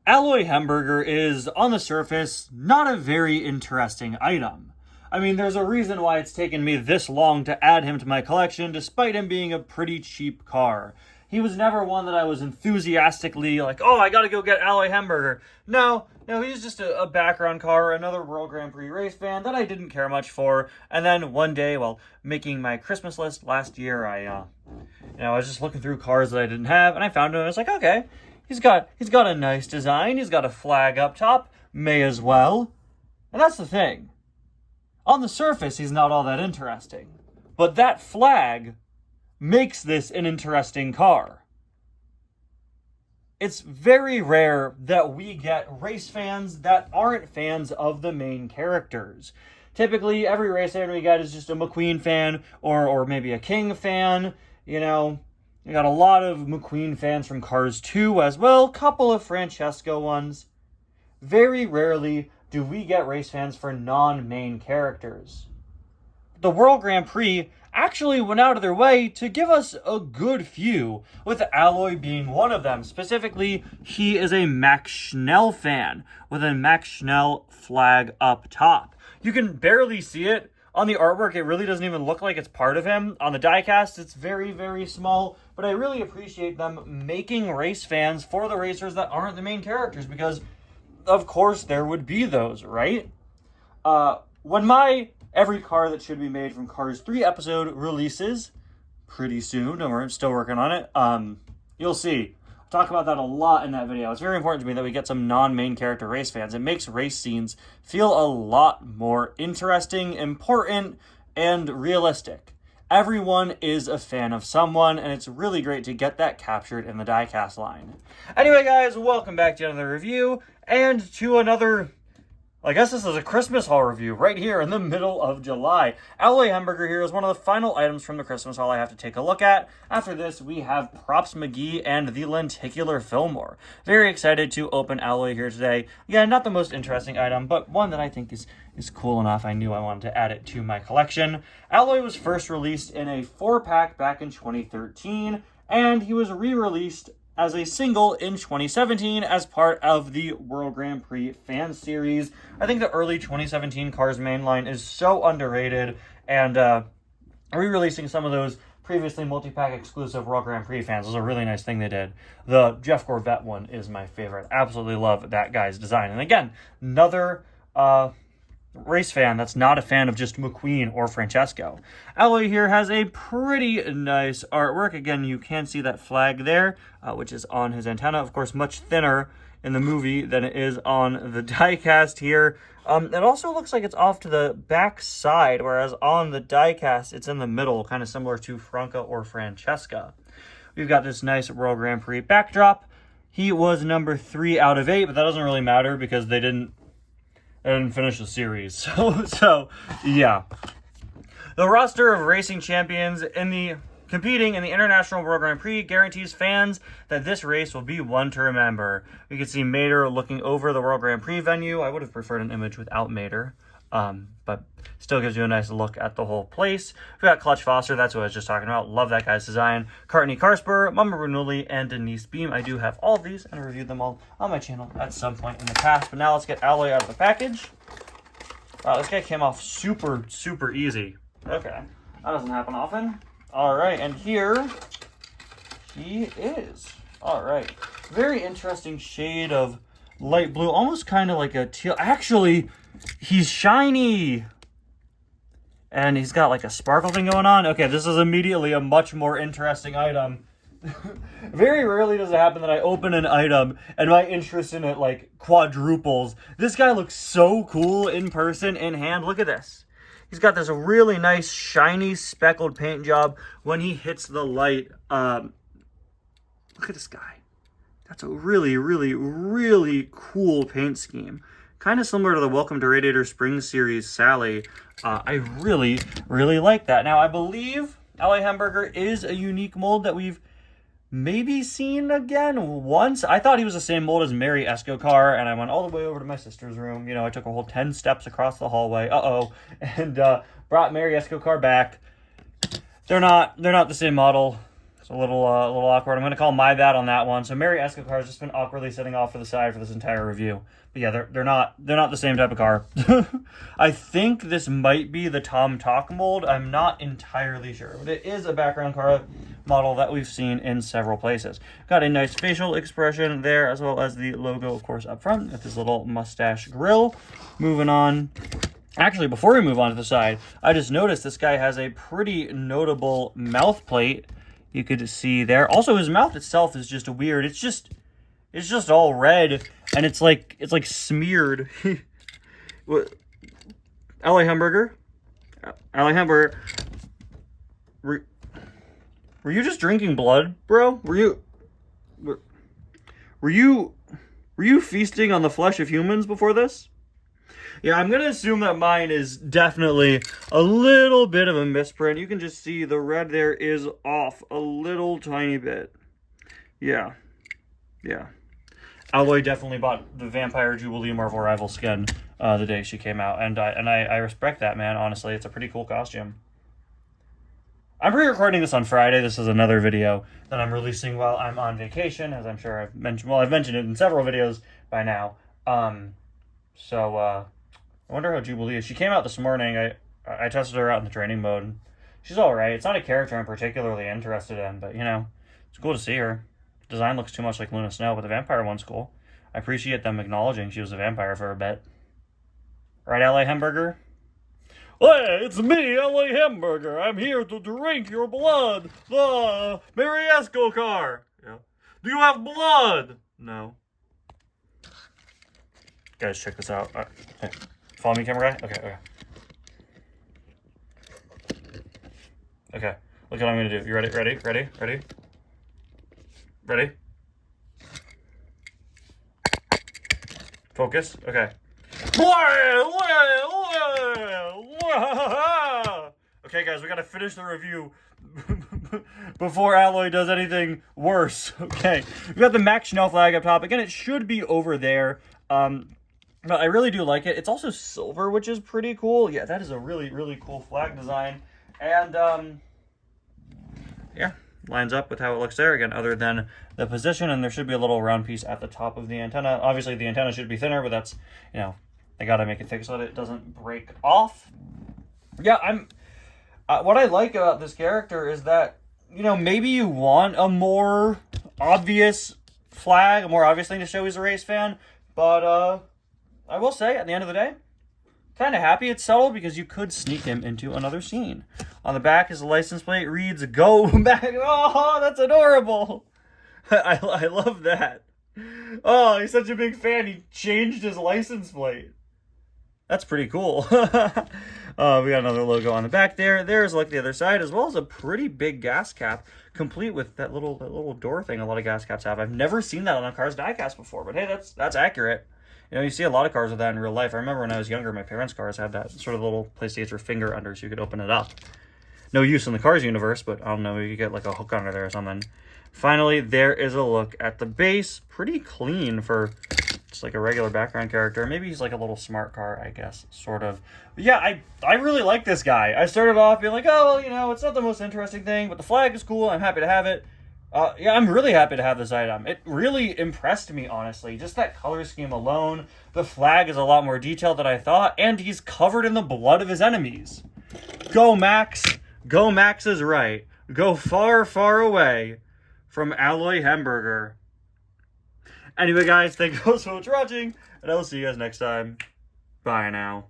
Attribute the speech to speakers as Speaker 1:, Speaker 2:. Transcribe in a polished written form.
Speaker 1: Alloy Hemberger is, on the surface, not a very interesting item. I mean, there's a reason why it's taken me this long to add him to my collection, despite him being a pretty cheap car. He was never one that I was enthusiastically like, oh, I gotta go get Alloy Hemberger. No, he's just a background car, another World Grand Prix race fan that I didn't care much for. And then one day, while making my Christmas list last year, I was just looking through cars that I didn't have, and I found him, and I was like, okay, he's got a nice design, he's got a flag up top, may as well. And that's the thing. On the surface, he's not all that interesting. But that flag makes this an interesting car. It's very rare that we get race fans that aren't fans of the main characters. Typically, every race fan we get is just a McQueen fan or maybe a King fan. You know, we got a lot of McQueen fans from Cars 2 as well, a couple of Francesco ones. Very rarely do we get race fans for non-main characters. The World Grand Prix actually went out of their way to give us a good few, with Alloy being one of them. Specifically, he is a Max Schnell fan, with a Max Schnell flag up top. You can barely see it. On the artwork, it really doesn't even look like it's part of him. On the diecast, it's very, very small, but I really appreciate them making race fans for the racers that aren't the main characters, because of course there would be those, right? When my Every Car That Should Be Made from Cars 3 episode releases pretty soon, and we're still working on it, you'll see. I'll talk about that a lot in that video. It's very important to me that we get some non-main character race fans. It makes race scenes feel a lot more interesting, important, and realistic. Everyone is a fan of someone, and it's really great to get that captured in the diecast line. Anyway, guys, welcome back to another review, and to another, I guess this is a Christmas haul review right here in the middle of July. Alloy Hemberger here is one of the final items from the Christmas haul I have to take a look at. After this, we have Props McGee and the Lenticular Fillmore. Very excited to open Alloy here today. Again, not the most interesting item, but one that I think is cool enough. I knew I wanted to add it to my collection. Alloy was first released in a 4-pack back in 2013, and he was re-released as a single in 2017 as part of the World Grand Prix fan series. I think the early 2017 Cars mainline is so underrated, and re-releasing some of those previously multi-pack exclusive World Grand Prix fans was a really nice thing they did. The Jeff Gorvette one is my favorite. Absolutely love that guy's design. And again, another race fan that's not a fan of just McQueen or Francesco. Alloy here has a pretty nice artwork. Again, you can see that flag there, which is on his antenna. Of course, much thinner in the movie than it is on the diecast here. It also looks like it's off to the back side, whereas on the diecast, it's in the middle, kind of similar to Franca or Francesca. We've got this nice World Grand Prix backdrop. He was number 3 out of 8, but that doesn't really matter because they didn't finish the series. So yeah. The roster of racing champions competing in the International World Grand Prix guarantees fans that this race will be one to remember. We can see Mater looking over the World Grand Prix venue. I would have preferred an image without Mater, but still gives you a nice look at the whole place. We got Clutch Foster, that's what I was just talking about. Love that guy's design. Courtney Carspur, Mama Bernoulli, and Denise Beam. I do have all of these, and I reviewed them all on my channel at some point in the past. But now let's get Alloy out of the package. Wow, this guy came off super, super easy. Okay, that doesn't happen often. All right, and here he is. All right, very interesting shade of light blue, almost kind of like a teal. Actually, he's shiny. And he's got like a sparkle thing going on. Okay, this is immediately a much more interesting item. Very rarely does it happen that I open an item and my interest in it like quadruples. This guy looks so cool in person, in hand. Look at this. He's got this really nice shiny speckled paint job when he hits the light. Look at this guy. That's a really, really, really cool paint scheme. Kind of similar to the Welcome to Radiator Springs series Sally. I really, really like that. Now, I believe Alloy Hemberger is a unique mold that we've maybe seen again once. I thought he was the same mold as Mary Escocar, and I went all the way over to my sister's room. You know, I took a whole 10 steps across the hallway. And brought Mary Escocar back. They're not the same model. It's a little awkward. I'm going to call my bad on that one. So Mary Esco car has just been awkwardly sitting off to the side for this entire review. But yeah, they're not the same type of car. I think this might be the Tom Talk mold. I'm not entirely sure, but it is a background car model that we've seen in several places. Got a nice facial expression there, as well as the logo, of course, up front with this little mustache grill. Moving on. Actually, before we move on to the side, I just noticed this guy has a pretty notable mouth plate. You could see there. Also, his mouth itself is just weird. It's just all red, and it's like smeared. What? L.A. Hemberger? L.A. Hemberger. Were you just drinking blood, bro? Were you feasting on the flesh of humans before this? Yeah, I'm going to assume that mine is definitely a little bit of a misprint. You can just see the red there is off a little tiny bit. Yeah. Alloy definitely bought the Vampire Jubilee Marvel Rival skin the day she came out. And I respect that, man. Honestly, it's a pretty cool costume. I'm pre-recording this on Friday. This is another video that I'm releasing while I'm on vacation, as I'm sure I've mentioned. Well, I've mentioned it in several videos by now. I wonder how Jubilee is. She came out this morning. I tested her out in the training mode. She's all right. It's not a character I'm particularly interested in, but, you know, it's cool to see her. Design looks too much like Luna Snow, but the vampire one's cool. I appreciate them acknowledging she was a vampire for a bit. Right, L.A. Hemberger? Hey, it's me, L.A. Hemberger. I'm here to drink your blood. The Mary Esco car. Yeah. Do you have blood? No. Guys, check this out. Hey. Follow me, camera guy? Okay. Okay, look what I'm gonna do. You ready? Ready? Focus? Okay. Okay, guys, we gotta finish the review before Alloy does anything worse. Okay, we got the Max Schnell flag up top. Again, it should be over there. But I really do like it. It's also silver, which is pretty cool. Yeah, that is a really, really cool flag design. And, yeah, lines up with how it looks there. Again, other than the position, and there should be a little round piece at the top of the antenna. Obviously, the antenna should be thinner, but that's, you know, they got to make it thick so that it doesn't break off. Yeah, what I like about this character is that, you know, maybe you want a more obvious flag, a more obvious thing to show he's a race fan, but, I will say, at the end of the day, kind of happy it's subtle because you could sneak him into another scene. On the back, his license plate reads, "Go back." Oh, that's adorable. I love that. Oh, he's such a big fan. He changed his license plate. That's pretty cool. We got another logo on the back there. There's like the other side, as well as a pretty big gas cap, complete with that little door thing a lot of gas caps have. I've never seen that on a car's diecast before, but hey, that's accurate. You know, you see a lot of cars with that in real life. I remember when I was younger, my parents' cars had that sort of little place to get your finger under so you could open it up. No use in the Cars universe, but I don't know, you could get like a hook under there or something. Finally, there is a look at the base. Pretty clean for just like a regular background character. Maybe he's like a little smart car, I guess, sort of. But yeah, I really like this guy. I started off being like, oh, well, you know, it's not the most interesting thing, but the flag is cool. I'm happy to have it. Yeah, I'm really happy to have this item. It really impressed me, honestly. Just that color scheme alone. The flag is a lot more detailed than I thought, and he's covered in the blood of his enemies. Go, Max. Go, Max is right. Go far, far away from Alloy Hemberger. Anyway, guys, thank you all so much for watching, and I will see you guys next time. Bye now.